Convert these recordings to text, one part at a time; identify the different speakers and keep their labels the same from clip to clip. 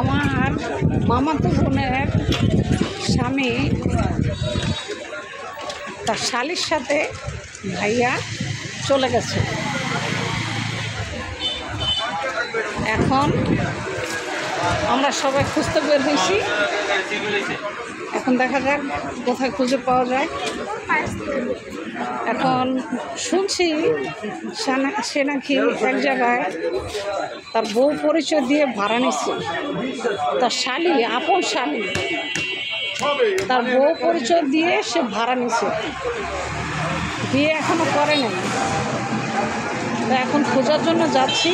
Speaker 1: আমার মামাতো বোনের স্বামী তার শালির সাথে ভাইয়া চলে গেছে। এখন আমরা সবাই খুঁজতে বের হয়েছি। এখন দেখা যাক কোথায় খুঁজে পাওয়া যায়। এখন শুনছি সে নাকি এক জায়গায় তার বউ পরিচয় দিয়ে ভাড়া নিচ্ছে। তার শালি, আপন শালি, তার বউ পরিচয় দিয়ে সে ভাড়া নিচ্ছে, বিয়ে এখনো করে নাই। তো এখন খোঁজার জন্য যাচ্ছি,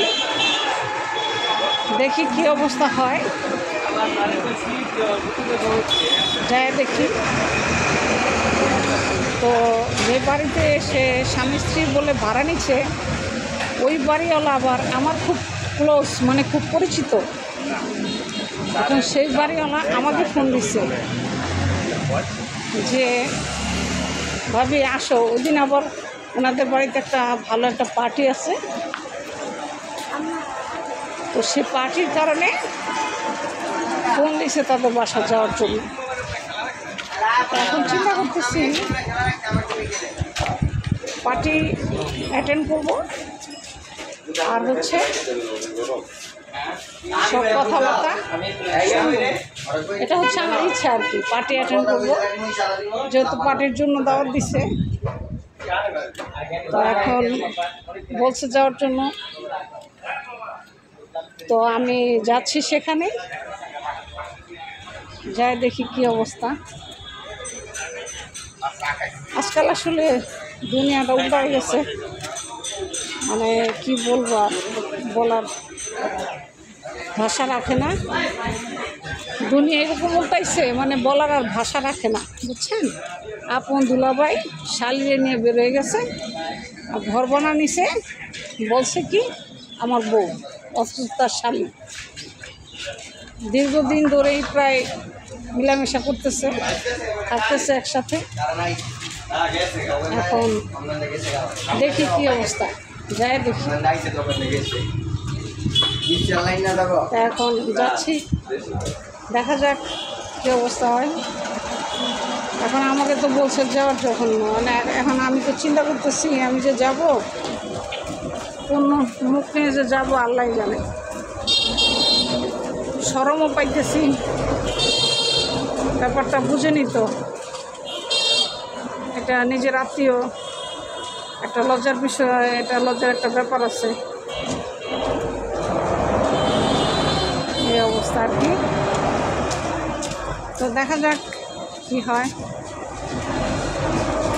Speaker 1: দেখি কি অবস্থা হয়, যাই দেখি। তো যে বাড়িতে সে স্বামী স্ত্রী বলে ভাড়া নিচ্ছে, ওই বাড়িওয়ালা আবার আমার খুব ক্লোজ, মানে খুব পরিচিত। এখন সেই বাড়িওয়ালা আমাকে ফোন দিচ্ছে যে ভাবি আসো। ওই দিন আবার ওনাদের বাড়িতে একটা ভালো একটা পার্টি আছে, তো সে পার্টির কারণে ফোন দিয়েছে তাদের বাসা যাওয়ার জন্য। এখন চিন্তা করতেছি পার্টি অ্যাটেন্ড করব, আর হচ্ছে সব কথাবার্তা শুনবো। এটা হচ্ছে আমার ইচ্ছা আর কি, পার্টি অ্যাটেন্ড করব, যেহেতু পার্টির জন্য দাওয়াত দিছে। তো এখন বলছে যাওয়ার জন্য, তো আমি যাচ্ছি সেখানে, যাই দেখি কি অবস্থা। আজকাল আসলে দুনিয়াটা উল্টা হয়ে গেছে, মানে কি বলবো, বলার ভাষা রাখে না। দুনিয়া এরকম উল্টাইছে, মানে বলার আর ভাষা রাখে না, বুঝছেন। আপন দুলাভাই শালিয়ে নিয়ে বেরোয় গেছে, আর ঘর বানা নিছে, বলছে কি আমার বউ, অথচ তার শালি। দীর্ঘদিন ধরেই প্রায় মিলামেশা করতেছে, থাকতেছে একসাথে। এখন দেখি কি অবস্থা, যাই দেখি। এখন যাচ্ছি, দেখা যাক কী অবস্থা হয়। এখন আমাকে তো বলছে যাওয়ার যখন, মানে এখন আমি তো চিন্তা করতেছি আমি যে যাব, কোন মুখ নিয়ে যে যাবো আল্লাহ জানে। শরমও পাইতেছি, ব্যাপারটা বুঝেনি তো। এটা নিজের আত্মীয়, একটা লজ্জার বিষয়, এটা লজ্জার একটা ব্যাপার আছে। এই অবস্থা আর কি। তো দেখা যাক কি হয়।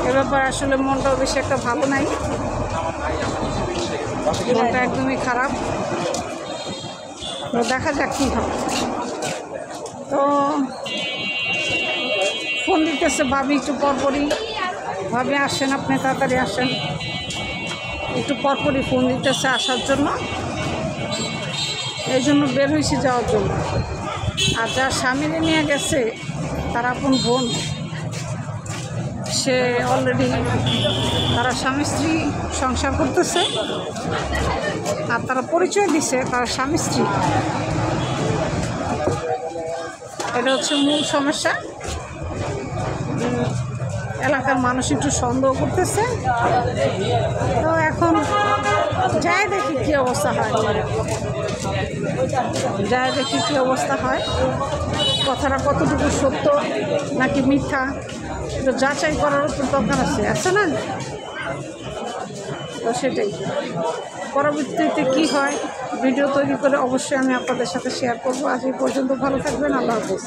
Speaker 1: এ ব্যাপারে আসলে মনটাও বেশি একটা ভালো নাই, মনটা একদমই খারাপ। তো দেখা যাক কী হয়। তো ফোন দিতেছে ভাবি একটু পরপরই, ভাবি আসেন, আপনি তাড়াতাড়ি আসেন। একটু পরপরই ফোন দিতেছে আসার জন্য, এই জন্য বের হয়েছি যাওয়ার জন্য। আর যার স্বামীরে নিয়ে গেছে তার আপন বোন, সে অলরেডি, তারা স্বামী স্ত্রী সংসার করতেছে, আর তারা পরিচয় দিছে তারা স্বামী স্ত্রী। এটা হচ্ছে মূল সমস্যা। এলাকার মানুষ একটু সন্দেহ করতেছে। তো এখন যাই দেখি কী অবস্থা হয়, যাই দেখি কী অবস্থা হয়। কথাটা কতটুকু সত্য নাকি মিথ্যা, একটু যাচাই করার তো দরকার আছে না? তো সেটাই, পরবর্তীতে কী হয় ভিডিও তৈরি করে অবশ্যই আমি আপনাদের সাথে শেয়ার করবো। আজ এই পর্যন্ত, ভালো থাকবেন, আল্লাহ হাফেজ।